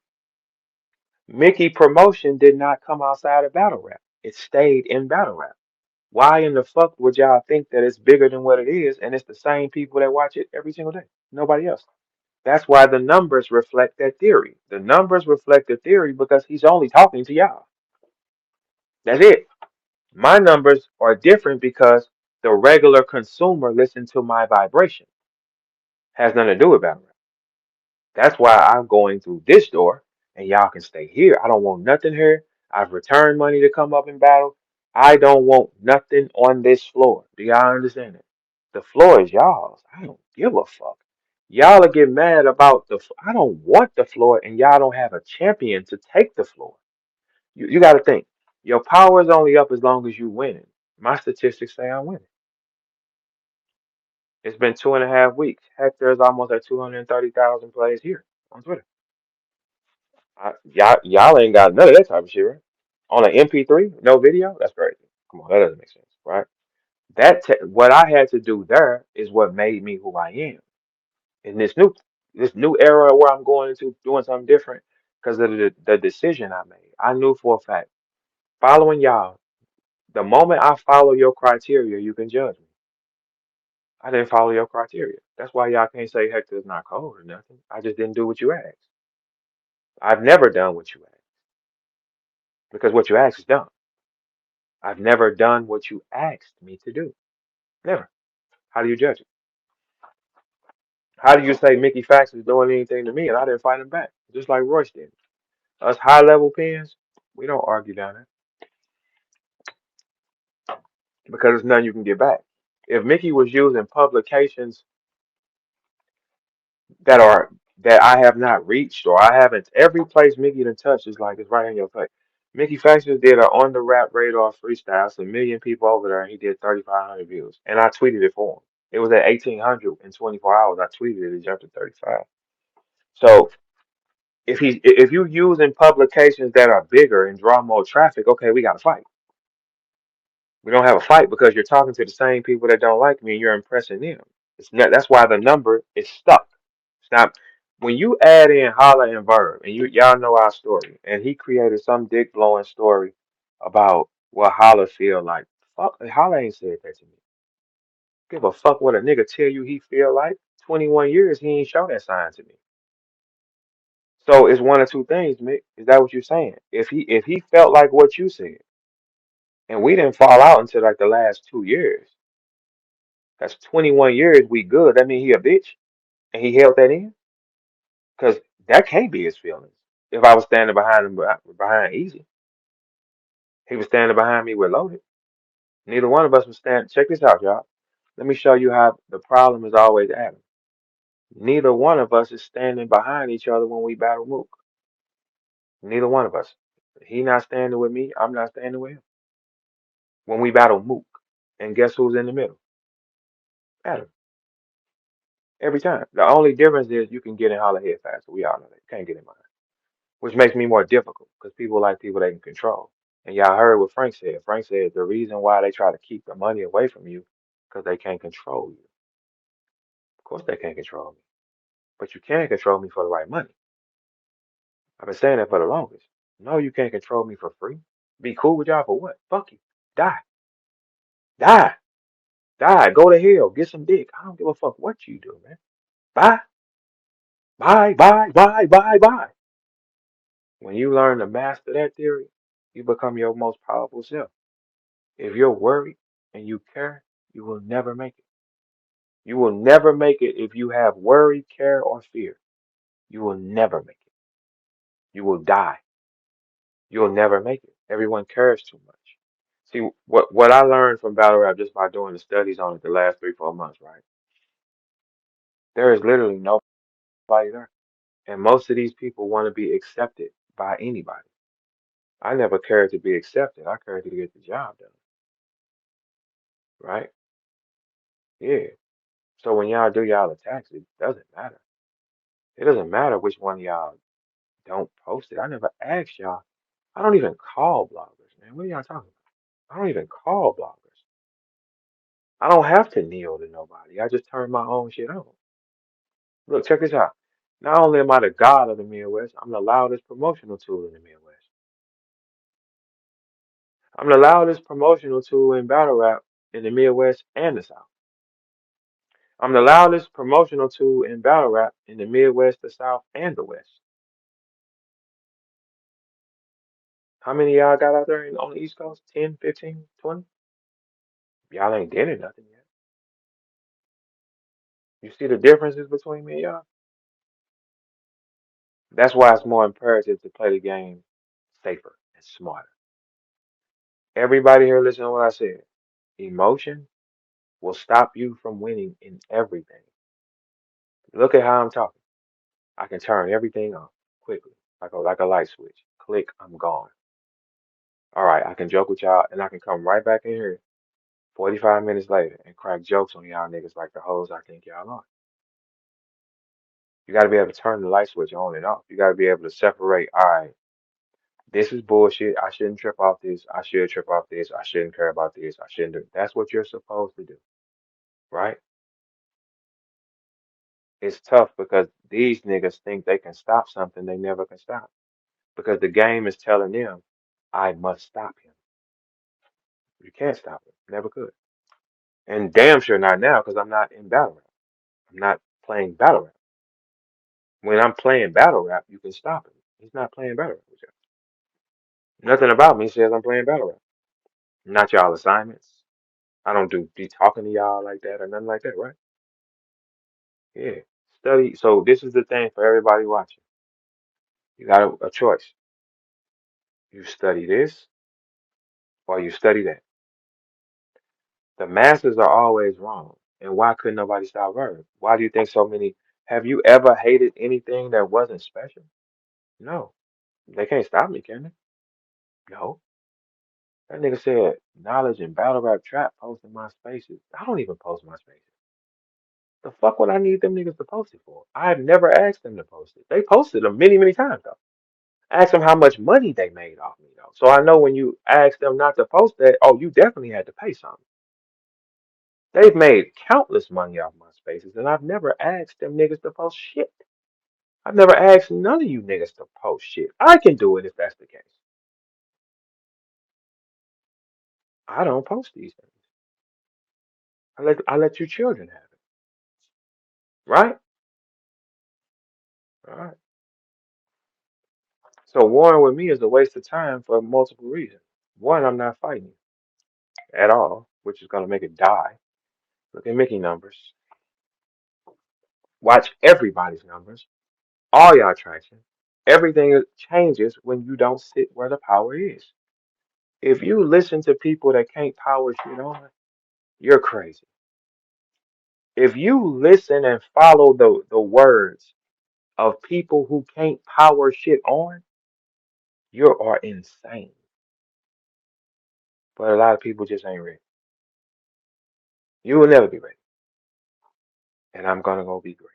Mickey promotion did not come outside of battle rap. It stayed in battle rap. Why in the fuck would y'all think that it's bigger than what it is and it's the same people that watch it every single day? Nobody else. That's why the numbers reflect that theory. The numbers reflect the theory because he's only talking to y'all. That's it. My numbers are different because the regular consumer listens to my vibration. Has nothing to do with battle rap. That's why I'm going through this door and y'all can stay here. I don't want nothing here. I've returned money to come up in battle. I don't want nothing on this floor. Do y'all understand it? The floor is y'all's. I don't give a fuck. Y'all will get mad about I don't want the floor and y'all don't have a champion to take the floor. You got to think. Your power is only up as long as you winning. My statistics say I'm winning. It's been 2.5 weeks. Hector is almost at 230,000 plays here on Twitter. Y'all ain't got none of that type of shit, right? On an MP3, no video? That's crazy. Come on, that doesn't make sense, right? What I had to do there is what made me who I am. In this new era where I'm going into doing something different because of the decision I made. I knew for a fact, following y'all, the moment I follow your criteria, you can judge me. I didn't follow your criteria. That's why y'all can't say Hector's not cold or nothing. I just didn't do what you asked. I've never done what you asked because what you asked is dumb. I've never done what you asked me to do. Never. How do you judge it? How do you say Mickey Fax is doing anything to me and I didn't fight him back? Just like Royce did. Us high level pins, we don't argue down there because there's nothing you can get back. If Mickey was using publications that are that I have not reached or I haven't, every place Mickey done touched is like it's right in your face. Mickey Faxers did a on the rap radar freestyle. It's 1 million people over there, and he did 3,500 views. And I tweeted it for him. It was at 1,800 in 24 hours. I tweeted it. It jumped to 35. So if you using publications that are bigger and draw more traffic, okay, we got to fight. We don't have a fight because you're talking to the same people that don't like me and you're impressing them. It's not, that's why the number is stuck. It's not. when you add in Holla and Verb, and y'all know our story, and he created some dick blowing story about what Holla feel like. Fuck, Holla ain't said that to me. Give a fuck what a nigga tell you he feel like. 21 years he ain't show that sign to me. So it's one of two things, Mick. Is that what you're saying? If he felt like what you said, and we didn't fall out until like the last 2 years, that's 21 years we good. That mean he a bitch, and he held that in, because that can't be his feelings. If I was standing behind him behind Easy, he was standing behind me with Loaded. Neither one of us was standing. Check this out, y'all. Let me show you how the problem is always Adam. Neither one of us is standing behind each other when we battle Mook. Neither one of us. He not standing with me. I'm not standing with him when we battle Mook. And guess who's in the middle? Adam. Every time. The only difference is you can get in Holler head faster. We all know that. Can't get in mine. Which makes me more difficult because people like people they can control. And y'all heard what Frank said. Frank said the reason why they try to keep the money away from you because they can't control you. Of course they can't control me. But you can control me for the right money. I've been saying that for the longest. No, you can't control me for free. Be cool with y'all for what? Fuck you. Die. Die. Die. Go to hell. Get some dick. I don't give a fuck what you do, man. Bye. Bye. Bye. Bye. Bye. Bye. When you learn to master that theory, you become your most powerful self. If you're worried and you care, you will never make it. You will never make it if you have worry, care, or fear. You will never make it. You will die. You'll never make it. Everyone cares too much. See, what I learned from battle rap just by doing the studies on it the last 3, 4 months, right? There is literally nobody there. And most of these people want to be accepted by anybody. I never cared to be accepted. I cared to get the job done, right? Yeah. So when y'all do y'all attacks, it doesn't matter. It doesn't matter which one of y'all don't post it. I never asked y'all. I don't even call bloggers, man. What are y'all talking about? I don't even call bloggers. I don't have to kneel to nobody. I just turn my own shit on. Look, check this out. Not only am I the god of the Midwest, I'm the loudest promotional tool in the Midwest. I'm the loudest promotional tool in battle rap in the Midwest and the South. I'm the loudest promotional tool in battle rap in the Midwest, the South, and the West. How many of y'all got out there on the East Coast? 10, 15, 20? Y'all ain't did it nothing yet. You see the differences between me and y'all? That's why it's more imperative to play the game safer and smarter. Everybody here listen to what I said. Emotion will stop you from winning in everything. Look at how I'm talking. I can turn everything off quickly, like a light switch. Click, I'm gone. All right, I can joke with y'all, and I can come right back in here 45 minutes later and crack jokes on y'all niggas like the hoes I think y'all are. You got to be able to turn the light switch on and off. You got to be able to separate. All right, this is bullshit. I shouldn't trip off this. I should trip off this. I shouldn't care about this. I shouldn't do. That's what you're supposed to do, right? It's tough because these niggas think they can stop something they never can stop because the game is telling them, I must stop him. You can't stop him. Never could. And damn sure not now because I'm not in battle rap. I'm not playing battle rap. When I'm playing battle rap, you can stop him. He's not playing battle rap with you. Nothing about me says I'm playing battle rap. Not y'all assignments. I don't be talking to y'all like that or nothing like that, right? Yeah. Study. So this is the thing for everybody watching. You got a choice. You study this or you study that. The masses are always wrong. And why couldn't nobody stop Verb? Why do you think so many? Have you ever hated anything that wasn't special? No. They can't stop me, can they? No. That nigga said knowledge and battle rap trap posting my spaces. I don't even post my spaces. The fuck would I need them niggas to post it for? I've never asked them to post it. They posted them many, many times though. Ask them how much money they made off me though. So I know when you ask them not to post that, oh, you definitely had to pay something. They've made countless money off my spaces, and I've never asked them niggas to post shit. I've never asked none of you niggas to post shit. I can do it if that's the case. I don't post these things. I let you children have it. Right? All right. So warring with me is a waste of time for multiple reasons. One, I'm not fighting at all, which is gonna make it die. Look at Mickey numbers. Watch everybody's numbers. All y'all traction. Everything changes when you don't sit where the power is. If you listen to people that can't power shit on, you're crazy. If you listen and follow the words of people who can't power shit on, you are insane. But a lot of people just ain't ready. You will never be ready. And I'm gonna go be great.